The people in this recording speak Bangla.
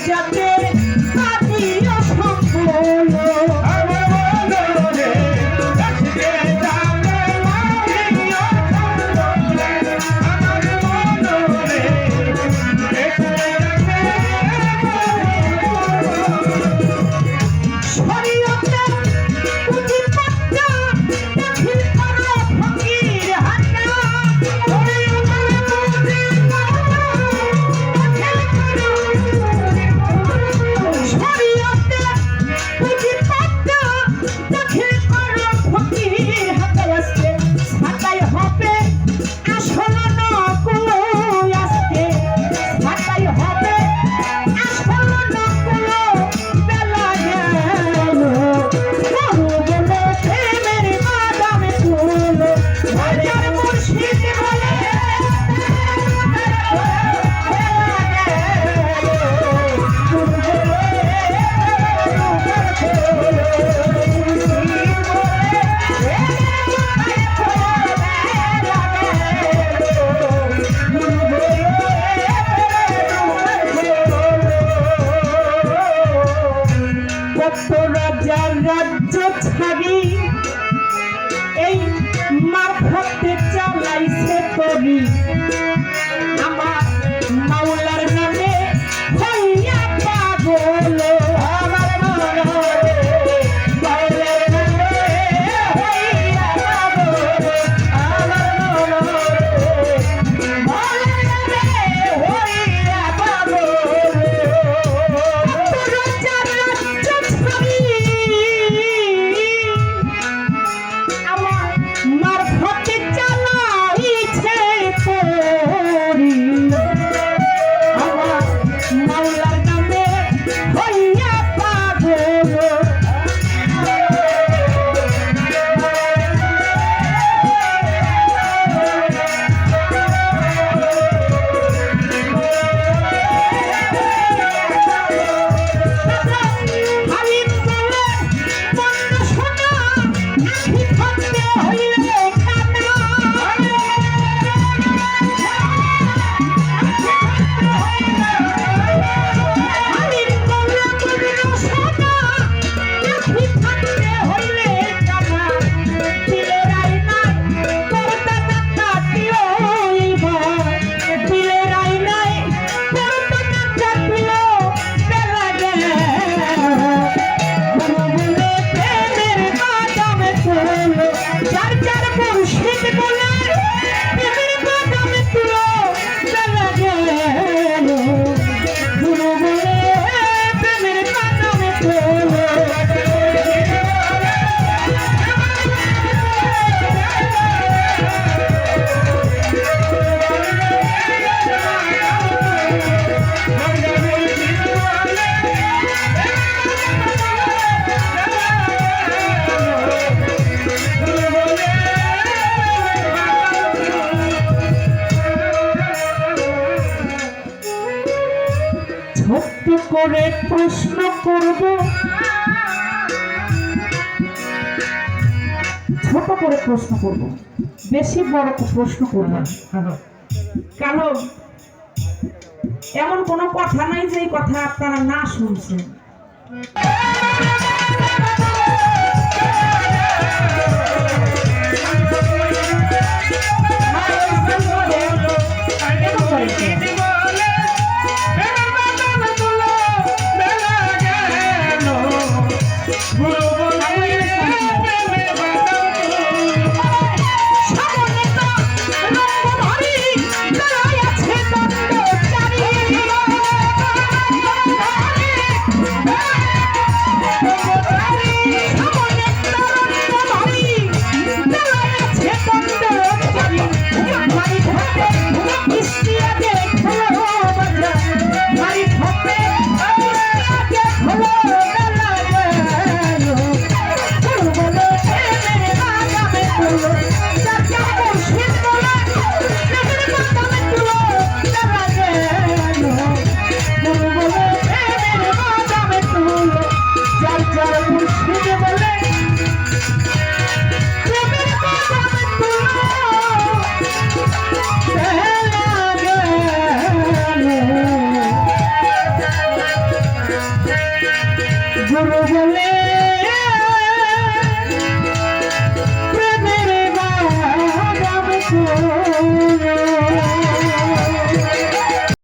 যাতে পাতিয়া সম্পূর্ণ রাজার রাজ্য ছাড়ি এই মারফতে চালাইছে তরি আমার মাওলার নামে হইয়া পাগল আমার মাওলার নামে হইয়া পাগল আমার মাওলার নামে হইয়া পাগল রাজার রাজ্য ছাড়ি আমার মারফতে চালাইছে তরি আমার মাওলার নামে হইয়া পাগল হালিম বলে মন্দ শোনা আখি থাকতে হইলে কানা হালিম বলে মন্দ শোনা আখি থাকতে হইলে কানা দিলের আইনায় পর্দা না কাটিও এইবার দিলের আইনায় পর্দা না কাটিও বেলা গেল বলে প্রেমের বাদামে তুলো যার যার মুর্শিদ বলে প্রেমের বাদামে তুলো বেলা গেল গুরু বলে প্রেমের বাদামে তুলো ছোট্ট করে প্রশ্ন করব ছোট করে প্রশ্ন করব বেশি বড় প্রশ্ন করব না কারণ এমন কোনো কথা নাই যে এই কথা আপনারা না শুনছেন গুরু বলে প্রেমের বাগান করে